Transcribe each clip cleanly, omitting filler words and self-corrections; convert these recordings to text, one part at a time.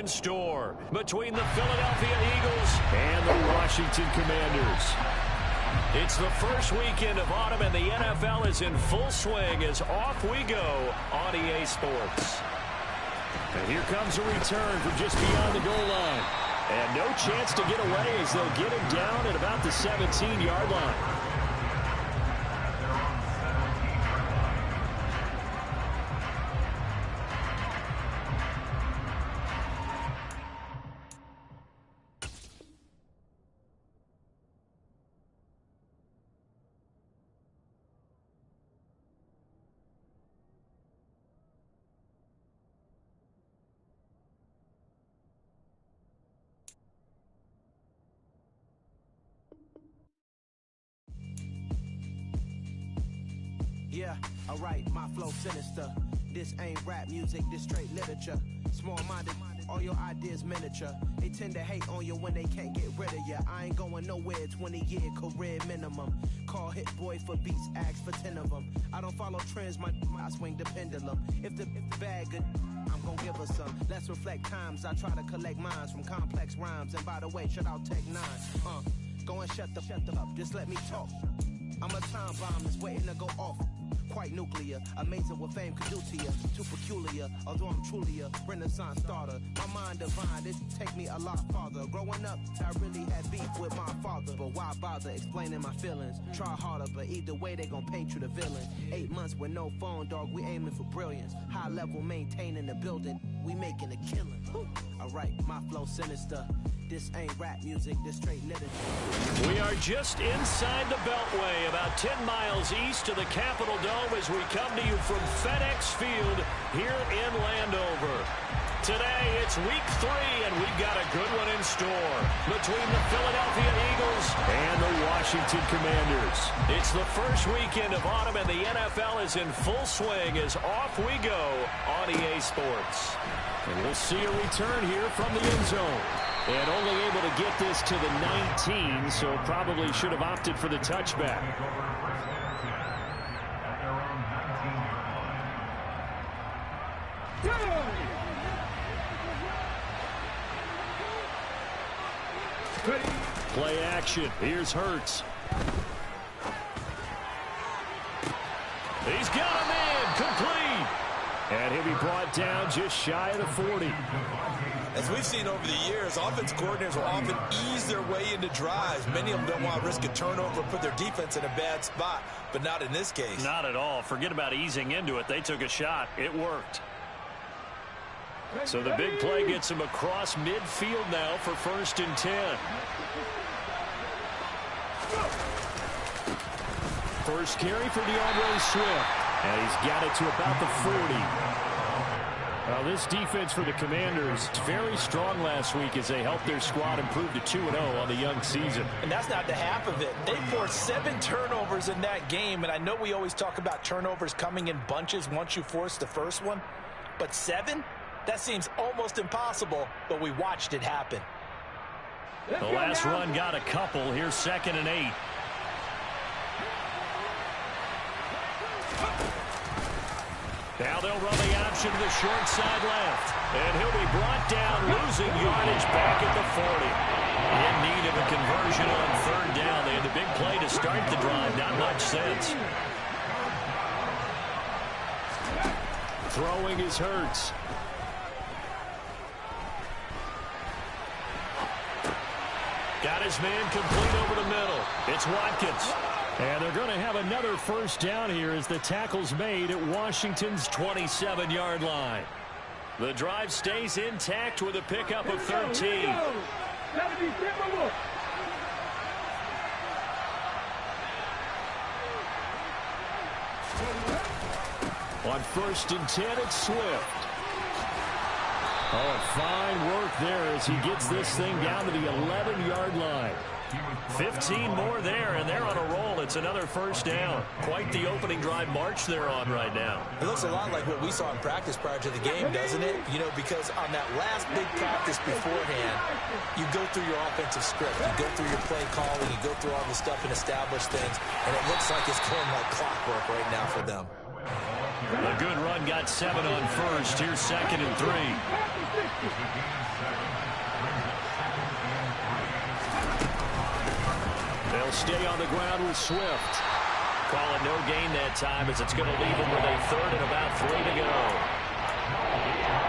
store between the Philadelphia Eagles and the Washington Commanders. It's the first weekend of autumn, and the NFL is in full swing as off we go on EA Sports. And here comes a return from just beyond the goal line. And no chance to get away as they'll get him down at about the 17-yard line. Yeah, alright, my flow sinister. This ain't rap music, this straight literature. Small-minded, all your ideas miniature. They tend to hate on you when they can't get rid of you. I ain't going nowhere, 20-year career minimum. Call Hit Boy for beats, ask for 10 of them. I don't follow trends, I swing the pendulum. If the bag good, I'm gon' give her some. Let's reflect times, I try to collect minds from complex rhymes. And by the way, shut out Tech 9. Go and shut the up, just let me talk. I'm a time bomb that's waiting to go off. Quite nuclear, amazing what fame could do to you. Too peculiar, although I'm truly a renaissance starter. My mind divine, it take me a lot farther. Growing up, I really had beef with my father. But why bother explaining my feelings? Try harder, but either way they gon' paint you the villain. 8 months with no phone, dog, we aiming for brilliance. High level maintaining the building, we making a killing. Alright, my flow sinister. This ain't rap music, this straight literature. We are just inside the Beltway, about 10 miles east of the Capitol Dome as we come to you from FedEx Field here in Landover. Today, it's week 3, and we've got a good one in store between the Philadelphia Eagles and the Washington Commanders. It's the first weekend of autumn, and the NFL is in full swing as off we go on EA Sports. And we'll see a return here from the end zone. And only able to get this to the 19, so probably should have opted for the touchback. Play action. Here's Hurts. He's got him in. Complete. And he'll be brought down just shy of the 40. As we've seen over the years, offense coordinators will often ease their way into drives. Many of them don't want to risk a turnover or put their defense in a bad spot, but not in this case. Not at all. Forget about easing into it. They took a shot. It worked. So the big play gets him across midfield now for 1st and 10. First carry for DeAndre Swift. And he's got it to about the 40. Well, this defense for the Commanders was very strong last week as they helped their squad improve to 2-0 on the young season. And that's not the half of it. They forced 7 turnovers in that game, and I know we always talk about turnovers coming in bunches once you force the first one, but 7? That seems almost impossible, but we watched it happen. The last run got a couple. Here's 2nd and 8. Now they'll run the option to the short side left. And he'll be brought down, losing yardage back at the 40. In need of a conversion on 3rd down. They had the big play to start the drive. Not much sense. Throwing is Hurts. Got his man complete over the middle. It's Watkins. And they're going to have another 1st down here as the tackle's made at Washington's 27-yard line. The drive stays intact with a pickup of 13. On 1st and 10, it's Swift. Oh, fine work there as he gets this thing down to the 11-yard line. 15 more there, and they're on a roll. It's another 1st down. Quite the opening drive march they're on right now. It looks a lot like what we saw in practice prior to the game, doesn't it? You know, because on that last big practice beforehand, you go through your offensive script. You go through your play calling. You go through all the stuff and establish things, and it looks like it's going like clockwork right now for them. A good run got 7 on 1st. Here's 2nd and 3. They'll stay on the ground with Swift. Call it no gain that time as it's going to leave them with a third and about 3 to go.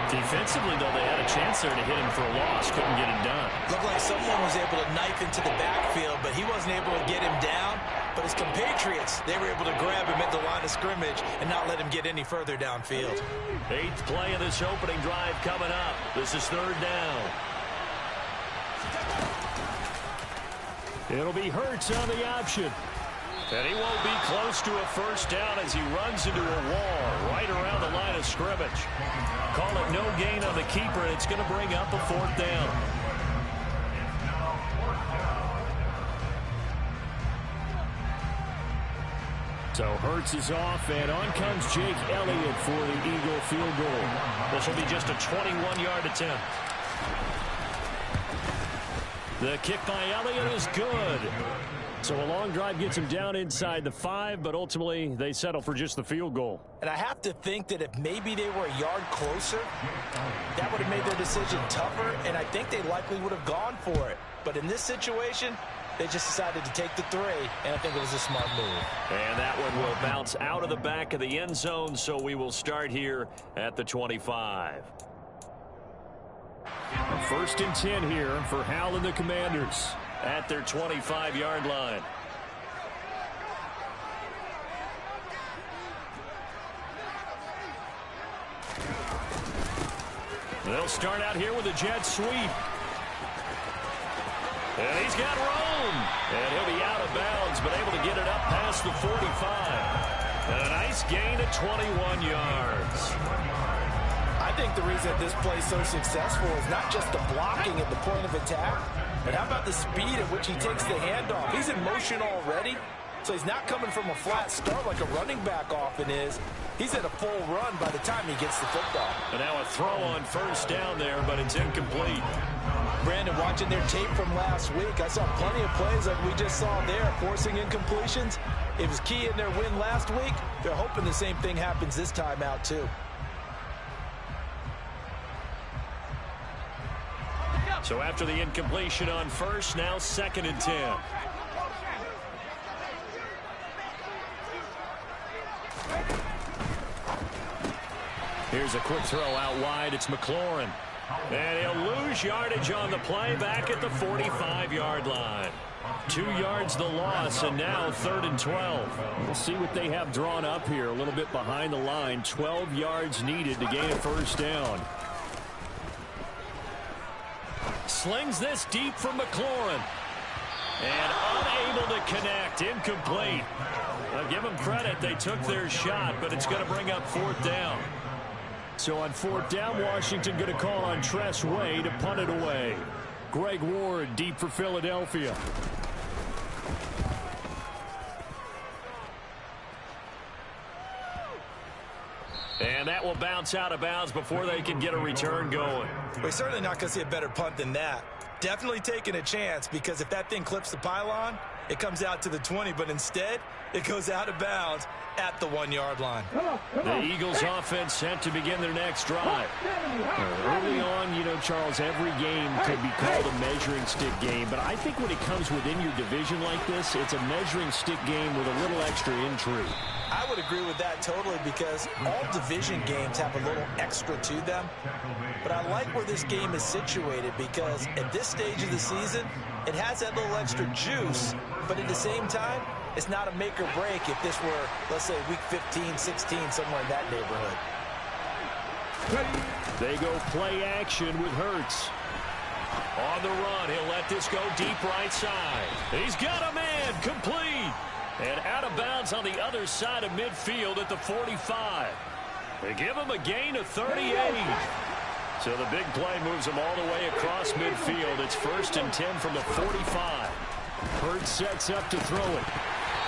Defensively, though, they had a chance there to hit him for a loss. Couldn't get it done. Looked like someone was able to knife into the backfield, but he wasn't able to get him down. But his compatriots, they were able to grab him at the line of scrimmage and not let him get any further downfield. 8th play of this opening drive coming up. This is 3rd down. It'll be Hurts on the option. And he won't be close to a first down as he runs into a wall right around the line of scrimmage. Call it no gain on the keeper, and it's going to bring up a 4th down. So Hurts is off, and on comes Jake Elliott for the Eagle field goal. This will be just a 21-yard attempt. The kick by Elliott is good. So a long drive gets him down inside the 5, but ultimately they settle for just the field goal. And I have to think that if maybe they were a yard closer, that would have made their decision tougher, and I think they likely would have gone for it. But in this situation, they just decided to take the 3, and I think it was a smart move. And that one will bounce out of the back of the end zone, so we will start here at the 25. 1st and 10 here for Hal and the Commanders at their 25-yard line. They'll start out here with a jet sweep. And he's got room. And he'll be out of bounds, but able to get it up past the 45. And a nice gain of 21 yards. I think the reason this play is so successful is not just the blocking at the point of attack, but how about the speed at which he takes the handoff? He's in motion already, so he's not coming from a flat start like a running back often is. He's at a full run by the time he gets the football. And now a throw on 1st down there, but it's incomplete. Brandon, watching their tape from last week, I saw plenty of plays like we just saw there, forcing incompletions. It was key in their win last week. They're hoping the same thing happens this time out, too. So after the incompletion on 1st, now 2nd and 10. Here's a quick throw out wide. It's McLaurin. And he'll lose yardage on the play back at the 45-yard line. 2 yards the loss, and now 3rd and 12. We'll see what they have drawn up here. A little bit behind the line. 12 yards needed to gain a 1st down. Slings this deep from McLaurin. And unable to connect. Incomplete. I'll give them credit. They took their shot, but it's going to bring up 4th down. So on 4th down, Washington going to call on Tress Way to punt it away. Greg Ward deep for Philadelphia. And that will bounce out of bounds before they can get a return going. We're certainly not going to see a better punt than that. Definitely taking a chance, because if that thing clips the pylon, it comes out to the 20, but instead it goes out of bounds at the 1-yard line. The Eagles offense set to begin their next drive. Early on, you know, Charles, every game could be called a measuring stick game, but I think when it comes within your division like this, it's a measuring stick game with a little extra intrigue. I would agree with that totally, because all division games have a little extra to them. But I like where this game is situated, because at this stage of the season, it has that little extra juice, but at the same time, it's not a make or break if this were, let's say, week 15, 16, somewhere in that neighborhood. They go play action with Hurts. On the run, he'll let this go deep right side. He's got a man, complete. And out of bounds on the other side of midfield at the 45. They give him a gain of 38. So the big play moves him all the way across midfield. It's 1st and 10 from the 45. Hurts sets up to throw it.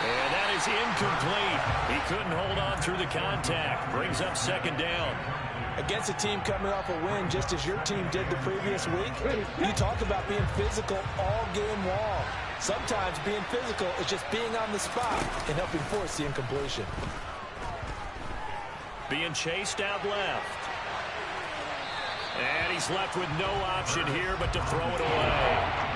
And that is incomplete. He couldn't hold on through the contact. Brings up 2nd down. Against a team coming off a win just as your team did the previous week, you talk about being physical all game long. Sometimes being physical is just being on the spot and helping force the incompletion. Being chased out left. And he's left with no option here but to throw it away.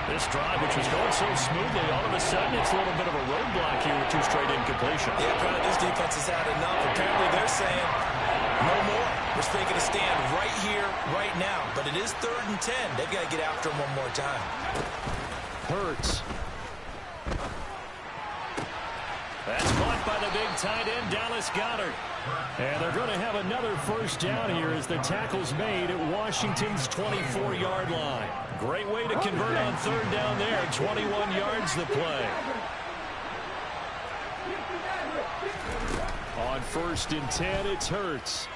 This drive, which was going so smoothly, all of a sudden it's a little bit of a roadblock here with 2 straight incompletions. Yeah, apparently this defense has had enough. Apparently they're saying no more. We're taking a stand right here, right now. But it is 3rd and 10. They've got to get after him one more time. Hurts. That's caught by the big tight end, Dallas Goedert. And they're going to have another first down here as the tackle's made at Washington's 24-yard line. Great way to convert on 3rd down there. 21 yards the play. On 1st and 10, it's Hurts.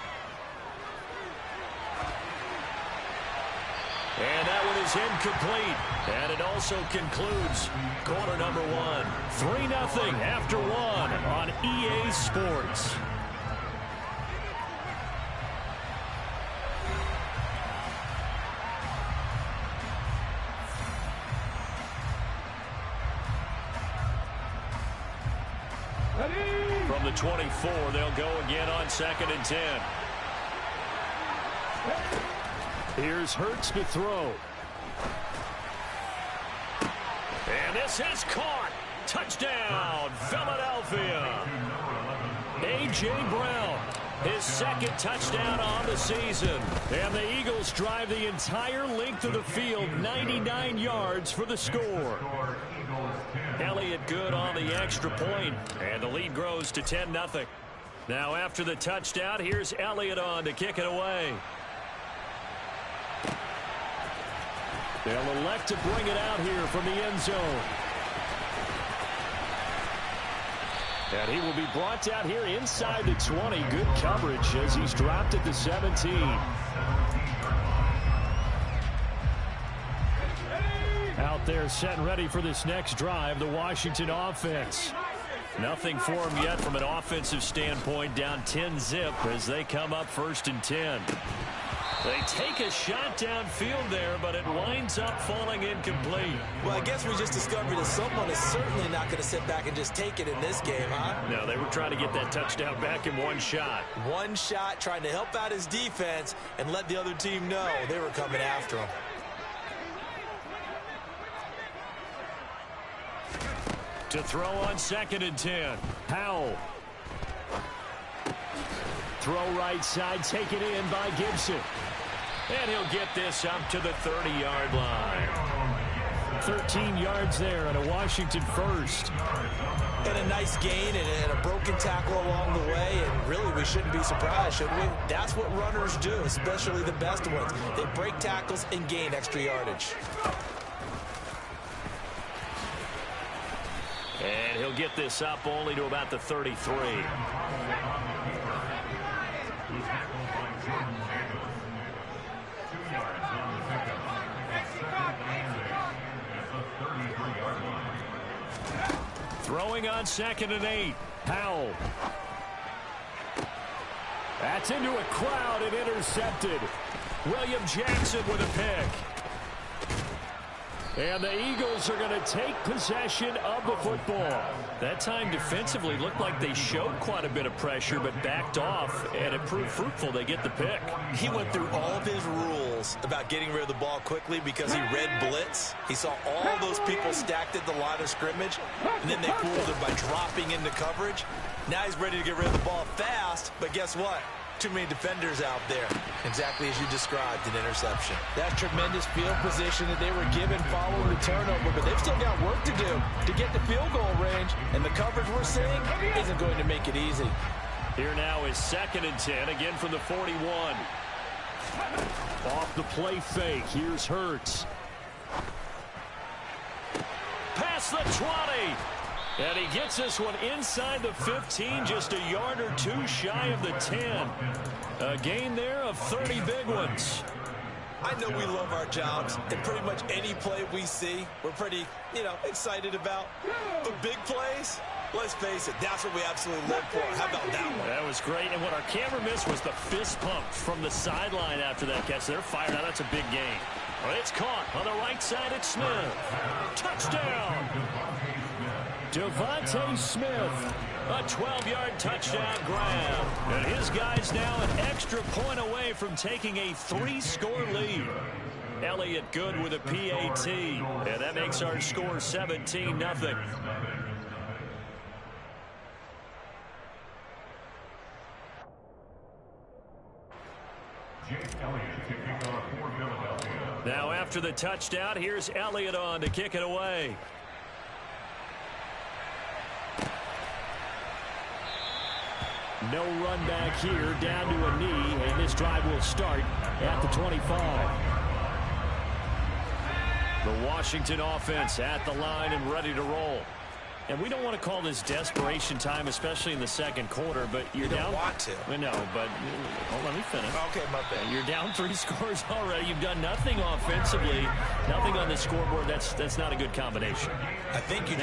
And that one is incomplete. And it also concludes quarter number 1. 3-0 after 1 on EA Sports. From the 24, they'll go again on 2nd and 10. Here's Hurts to throw. And this is caught. Touchdown, Philadelphia. A.J. Brown, his 2nd touchdown on the season. And the Eagles drive the entire length of the field, 99 yards for the score. Elliott good on the extra point, and the lead grows to 10-0. Now after the touchdown, here's Elliott on to kick it away. They'll elect to bring it out here from the end zone. And he will be brought out here inside the 20. Good coverage as he's dropped at the 17. Out there set and ready for this next drive, the Washington offense. Nothing for them yet from an offensive standpoint, down 10-zip as they come up 1st and 10. They take a shot downfield there, but it winds up falling incomplete. Well, I guess we just discovered that someone is certainly not going to sit back and just take it in this game, huh? No, they were trying to get that touchdown back in one shot. One shot, trying to help out his defense and let the other team know they were coming after him. To throw on 2nd and 10. Powell. Throw right side, taken in by Gibson. And he'll get this up to the 30-yard line. 13 yards there and a Washington first. And a nice gain and a broken tackle along the way. And really, we shouldn't be surprised, should we? That's what runners do, especially the best ones. They break tackles and gain extra yardage. And he'll get this up only to about the 33. Throwing on 2nd and 8. Powell. That's into a crowd and intercepted. William Jackson with a pick. And the Eagles are going to take possession of the football. That time defensively looked like they showed quite a bit of pressure but backed off, and it proved fruitful. They get the pick. He went through all of his rules about getting rid of the ball quickly because he read blitz. He saw all those people stacked at the line of scrimmage, and then they fooled him by dropping into coverage. Now he's ready to get rid of the ball fast, but guess what? Too many defenders out there. Exactly as you described, an interception. That's tremendous field position that they were given following the turnover, but they've still got work to do to get the field goal range, and the coverage we're seeing isn't going to make it easy. Here now is 2nd and 10, again from the 41. Off the play fake, here's Hurts. Past the 20. And he gets this one inside the 15, just a yard or two shy of the 10. A gain there of 30 big ones. I know we love our jobs, and pretty much any play we see, we're pretty, excited about. But big plays, let's face it, that's what we absolutely live for. How about that one? That was great, and what our camera missed was the fist pump from the sideline after that catch. They're fired out. That's a big gain. Well, it's caught on the right side at Smith. Touchdown! Devontae Smith, A 12-yard touchdown grab. And his guy's now an extra point away from taking a 3-score lead. Elliott good with a PAT. And that makes our score 17-0. Now after the touchdown, here's Elliott on to kick it away. No run back here, down to a knee, and this drive will start at the 25. The Washington offense at the line and ready to roll. And we don't want to call this desperation time, especially in the second quarter, but you're down. You don't want to. No, but let me finish. Okay, my bad. You're down 3 scores already. You've done nothing offensively, nothing on the scoreboard. That's not a good combination. I think you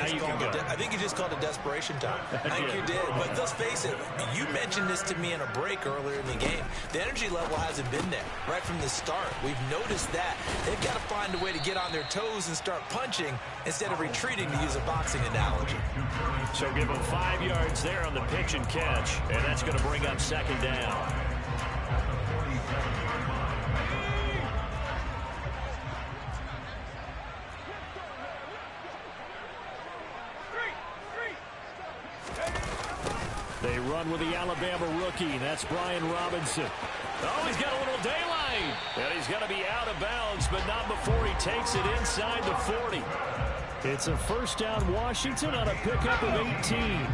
just called it desperation time. I think you did. But let's face it, you mentioned this to me in a break earlier in the game. The energy level hasn't been there right from the start. We've noticed that. They've got to find a way to get on their toes and start punching instead of retreating, to use a boxing analogy. So give them 5 yards there on the pitch and catch, and that's going to bring up second down. They run with the Alabama rookie. That's Brian Robinson. Oh, he's got a little daylight. And he's going to be out of bounds, but not before he takes it inside the 40. It's a first down Washington on a pickup of 18.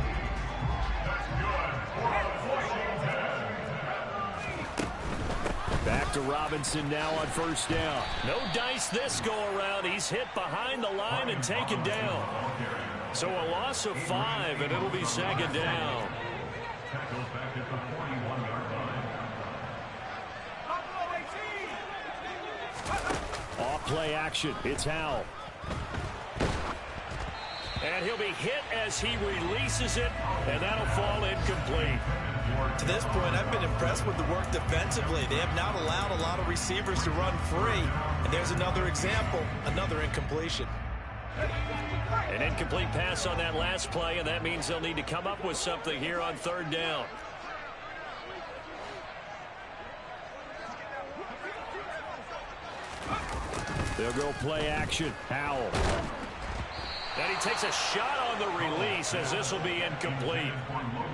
Back to Robinson now on first down. No dice this go around. He's hit behind the line and taken down. So a loss of 5, and it'll be second down. Off play action. It's Howell. And he'll be hit as he releases it, and that'll fall incomplete. To this point, I've been impressed with the work defensively. They have not allowed a lot of receivers to run free. And there's another example, another incompletion. An incomplete pass on that last play, and that means they'll need to come up with something here on third down. They'll go play action. Howell. And he takes a shot on the release as this will be incomplete.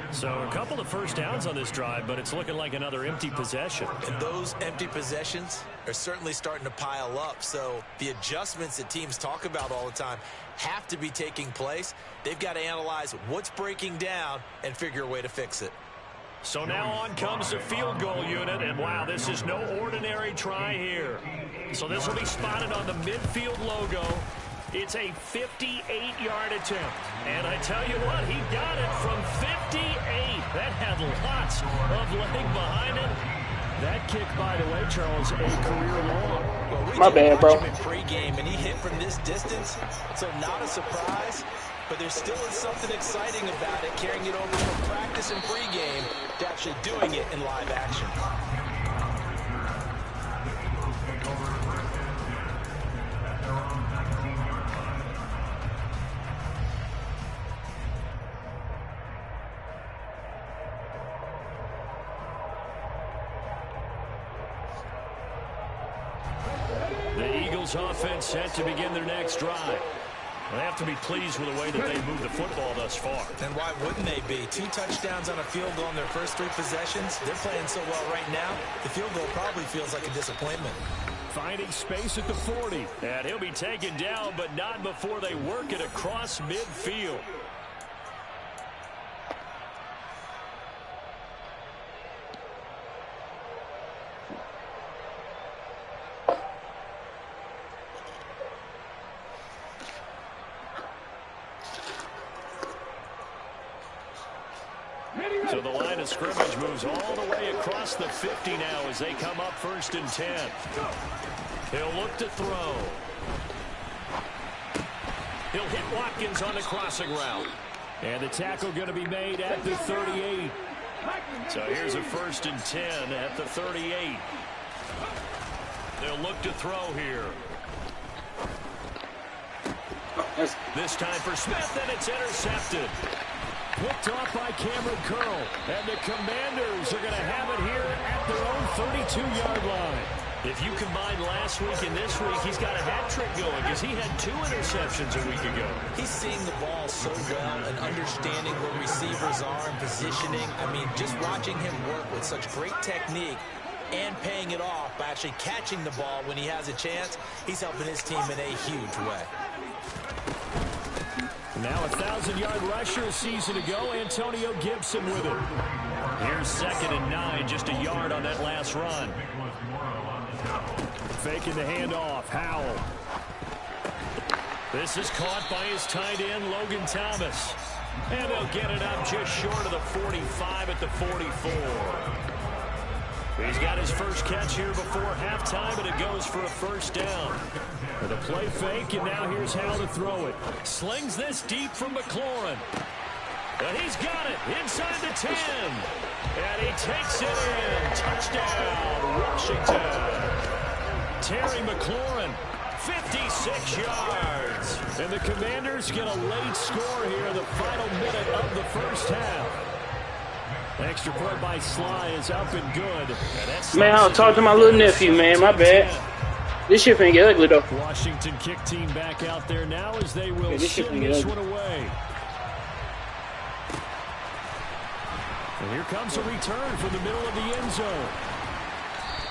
So a couple of first downs on this drive, but it's looking like another empty possession. And those empty possessions are certainly starting to pile up. So the adjustments that teams talk about all the time have to be taking place. They've got to analyze what's breaking down and figure a way to fix it. So now on comes the field goal unit, and wow, this is no ordinary try here. So this will be spotted on the midfield logo. It's a 58-yard attempt. And I tell you what, he got it from 58. That had lots of leg behind it. That kick, by the way, Charles, a career long. Well, My bad, bro. In pregame, and he hit from this distance, so not a surprise. But there still is something exciting about it, carrying it over from practice and pregame to actually doing it in live action. The Eagles offense set to begin their next drive. They have to be pleased with the way that they've moved the football thus far. And why wouldn't they be? 2 touchdowns on a field goal in their first 3 possessions. They're playing so well right now, the field goal probably feels like a disappointment. Finding space at the 40. And he'll be taken down, but not before they work it across midfield. So the line of scrimmage moves all the way across the 50 now as they come up 1st and 10. He'll look to throw. He'll hit Watkins on the crossing route. And the tackle going to be made at the 38. So here's a 1st and 10 at the 38. They'll look to throw here. This time for Smith, and it's intercepted. picked off by Cameron Curl. And the Commanders are going to have it here at their own 32-yard line. If you combine last week and this week, he's got a hat trick going because he had 2 interceptions a week ago. He's seeing the ball so well and understanding where receivers are and positioning. I mean, just watching him work with such great technique and paying it off by actually catching the ball when he has a chance, he's helping his team in a huge way. Now a 1,000-yard rusher a season ago, Antonio Gibson with it. Here's 2nd and 9, just a yard on that last run. Faking the handoff, Howell. This is caught by his tight end, Logan Thomas. And they'll get it up just short of the 45 at the 44. He's got his first catch here before halftime, and it goes for a first down. The play fake, and now here's how to throw it. Slings this deep from McLaurin. And he's got it inside the 10. And he takes it in. Touchdown, Washington. Terry McLaurin, 56 yards. And the Commanders get a late score here in the final minute of the first half. Extra point by Sly is up and good. And man, I'll talk to my little nephew, man. My bad. This shit finna get ugly, though. Washington kick team back out there now as they will send this one away. And here comes a return from the middle of the end zone.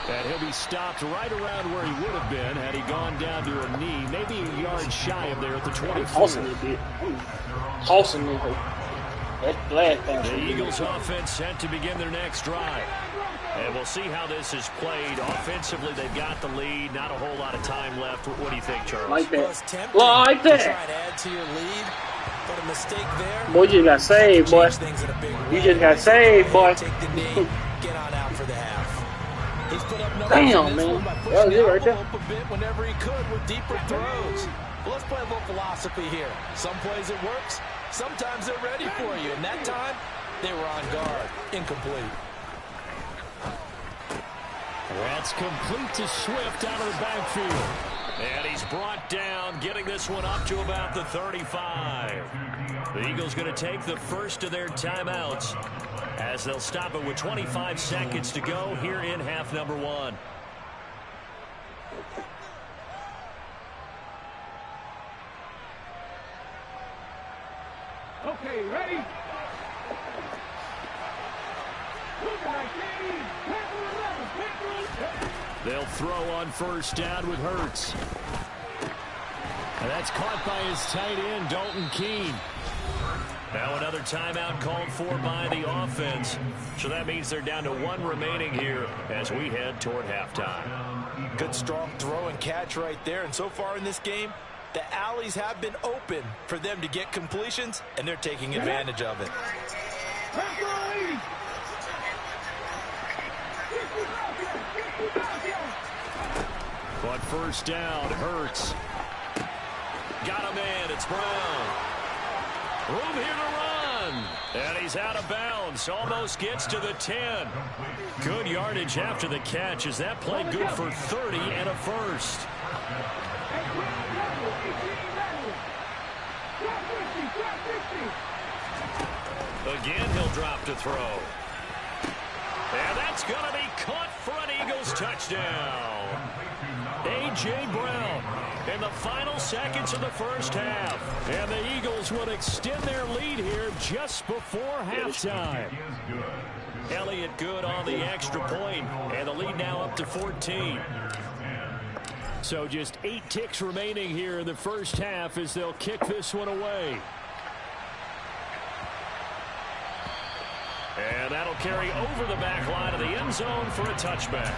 And he'll be stopped right around where he would have been had he gone down to a knee, maybe a yard shy of there at the 24. Tossing it, dude. Tossing it. That's last time. The Eagles offense set to begin their next drive. And we'll see how this is played. Offensively, they've got the lead. Not a whole lot of time left. What do you think, Charles? Like that. Like that. Try to add to your lead, but a mistake there. Boy, you just got saved, boy. You just got saved, boy. Take the knee, get on out for the half. He's put up numbers Damn, man. That was it right there. A bit whenever he could with deeper throws. Well, let's play a little philosophy here. Some plays it works. Sometimes they're ready for you. And that time, they were on guard. Incomplete. That's complete to Swift out of the backfield. And he's brought down, getting this one up to about the 35. The Eagles going to take the first of their timeouts as they'll stop it with 25 seconds to go here in half number 1. Okay, ready? They'll throw on first down with Hurts. And that's caught by his tight end, Dalton Keene. Now another timeout called for by the offense. So that means they're down to 1 remaining here as we head toward halftime. Good strong throw and catch right there. And so far in this game, the alleys have been open for them to get completions, and they're taking advantage of it. On first down, Hurts. Got a man, it's Brown. Room here to run. And he's out of bounds. Almost gets to the 10. Good yardage after the catch. Is that play good for 30 and a first? Again, he'll drop to throw. And that's going to be caught for an Eagles touchdown. A.J. Brown in the final seconds of the first half. And the Eagles would extend their lead here just before halftime. Elliott good on the extra point, and the lead now up to 14. So just 8 ticks remaining here in the first half as they'll kick this one away. And that'll carry over the back line of the end zone for a touchback.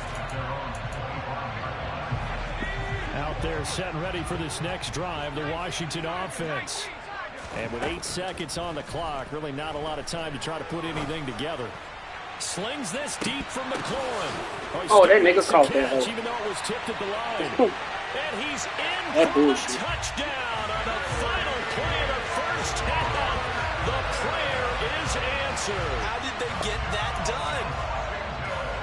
Out there set and ready for this next drive, the Washington offense. And with 8 seconds on the clock, really not a lot of time to try to put anything together. Slings this deep from McLaurin. Oh, that nigga caught that. Even though it was tipped at the line. And he's in for a touchdown on the final play of the first half. The prayer is answered. How did they get that done?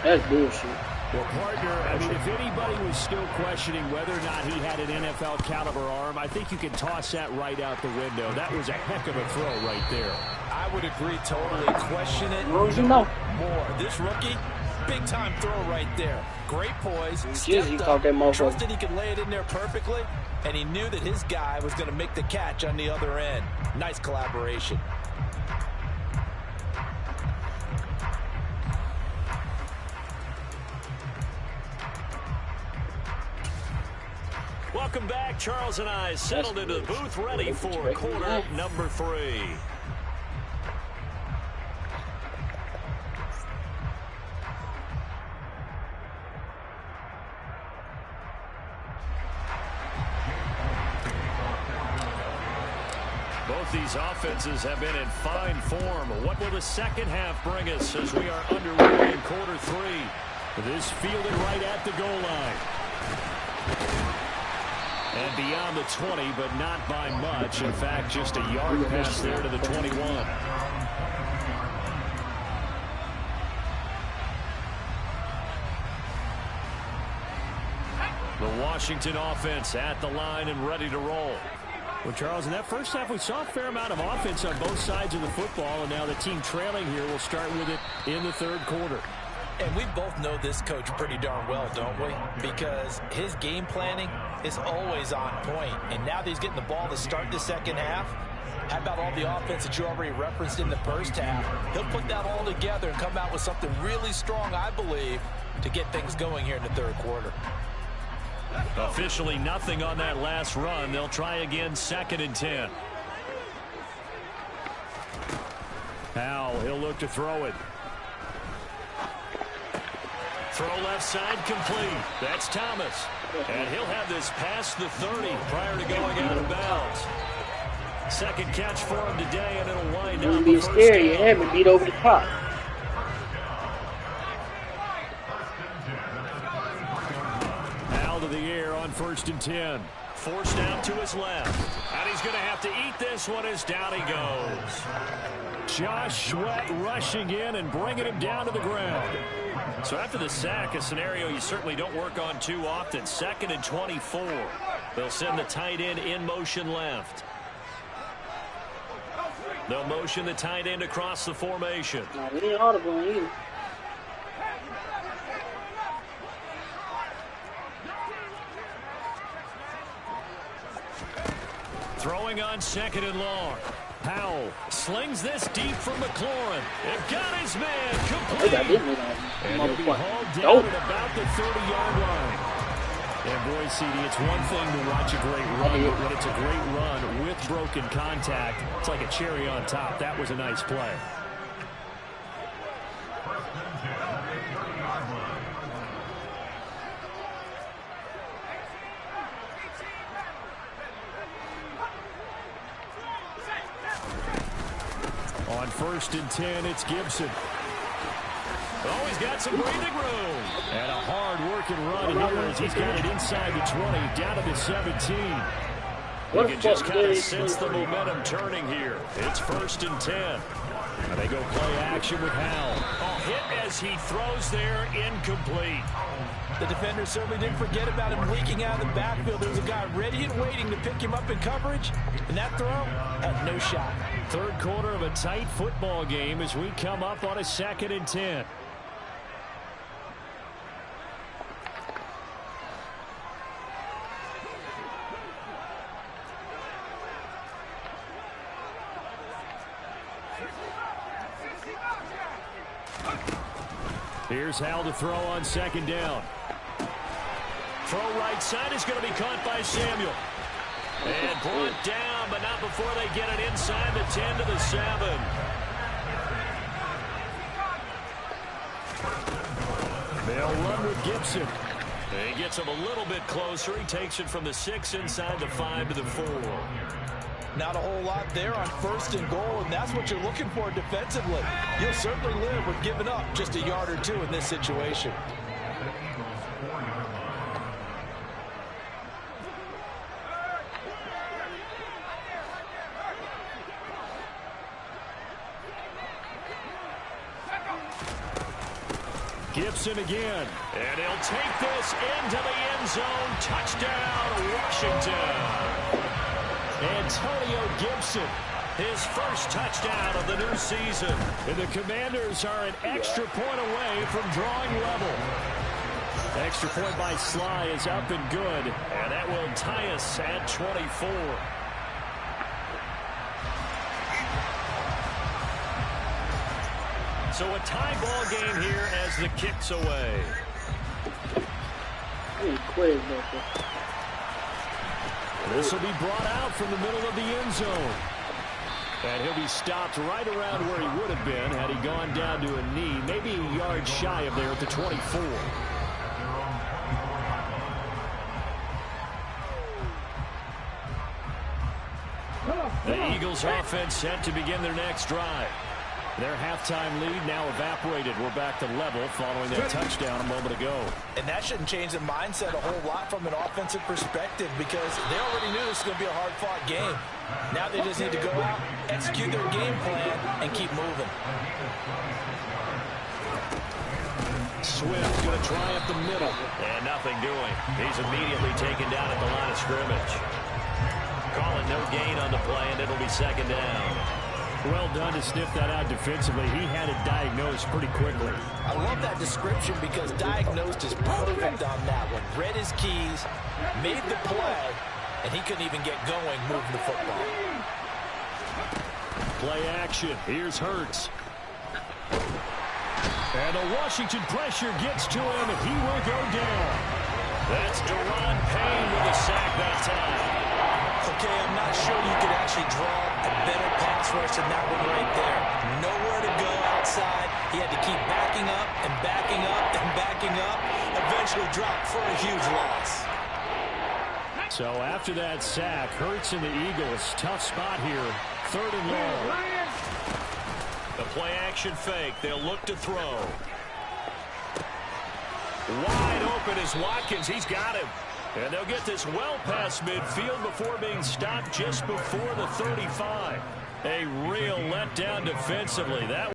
That's bullshit. Well, partner, I mean, if anybody was still questioning whether or not he had an NFL caliber arm, I think you can toss that right out the window. That was a heck of a throw right there. I would agree totally. Question it As you know. more. This rookie, big time throw right there. Great poise. He caught that motherfucker. Trusted he could lay it in there perfectly, and he knew that his guy was going to make the catch on the other end. Nice collaboration. Welcome back. Charles and I settled into the booth ready for quarter number 3. Both these offenses have been in fine form. What will the second half bring us as we are underway in quarter 3? This fielded right at the goal line. And beyond the 20, but not by much. In fact, just a yard pass there to the 21. The Washington offense at the line and ready to roll. Well, Charles, in that first half, we saw a fair amount of offense on both sides of the football, and now the team trailing here will start with it in the third quarter. And we both know this coach pretty darn well, don't we? Because his game planning is always on point. And now that he's getting the ball to start the second half, how about all the offense that you already referenced in the first half? He'll put that all together and come out with something really strong, I believe, to get things going here in the third quarter. Officially nothing on that last run. They'll try again, 2nd and 10. Howell, he'll look to throw it. Throw left side complete. That's Thomas. And he'll have this past the 30 prior to going out of bounds. Second catch for him today, and it'll wind up. Be scared. You have me beat over the top. Out of the air on 1st and 10. Forced out to his left. And he's going to have to eat this one as down he goes. Josh Sweat rushing in and bringing him down to the ground. So after the sack, a scenario you certainly don't work on too often. 2nd and 24. They'll send the tight end in motion left. They'll motion the tight end across the formation. It ain't audible either. Throwing on 2nd and long. Powell slings this deep from McLaurin. It got his man complete. And he'll be hauled down at about the 30-yard line. And boy, CD, it's one thing to watch a great run, but when it's a great run with broken contact, it's like a cherry on top. That was a nice play. On 1st and 10, it's Gibson. Oh, he's got some breathing room. And a hard-working run here as he's got it inside the 20, down to the 17. You can just kind of sense the momentum turning here. It's 1st and 10. And they go play action with Howell. Oh, hit as he throws there, incomplete. The defender certainly didn't forget about him leaking out of the backfield. There was a guy ready and waiting to pick him up in coverage, and that throw had no shot. Third quarter of a tight football game as we come up on a 2nd and 10. Here's Howell to throw on 2nd down. Throw right side is going to be caught by Samuel. And brought down, but not before they get it inside the 10 to the 7. They'll run with Gibson. He gets him a little bit closer. He takes it from the 6 inside the 5 to the 4. Not a whole lot there on 1st and goal, and that's what you're looking for defensively. You'll certainly live with giving up just a yard or two in this situation. Gibson again. And he'll take this into the end zone. Touchdown, Washington. Antonio Gibson, his first touchdown of the new season. And the Commanders are an extra point away from drawing level. Extra point by Sly is up and good. And that will tie us at 24. So a tie ball game here as the kick's away. This will be brought out from the middle of the end zone. And he'll be stopped right around where he would have been had he gone down to a knee, maybe a yard shy of there at the 24. The Eagles offense set to begin their next drive. Their halftime lead now evaporated. We're back to level following that touchdown a moment ago. And that shouldn't change the mindset a whole lot from an offensive perspective because they already knew this was going to be a hard-fought game. Now they just need to go out, execute their game plan, and keep moving. Swift going to try up the middle. And nothing doing. He's immediately taken down at the line of scrimmage. Calling no gain on the play, and it'll be second down. Well done to sniff that out defensively. He had it diagnosed pretty quickly. I love that description because diagnosed is perfect on that one. Read his keys, made the play, and he couldn't even get going moving the football. Play action. Here's Hurts. And the Washington pressure gets to him, and he will go down. That's Daron Payne with a sack that time. Okay, I'm not sure you could actually draw a better pass rush than that one right there. Nowhere to go outside. He had to keep backing up and backing up and backing up. Eventually dropped for a huge loss. So after that sack, Hurts and the Eagles, tough spot here. Third and long. The play action fake. They'll look to throw. Wide open is Watkins. He's got him. And they'll get this well past midfield before being stopped just before the 35. A real letdown defensively. That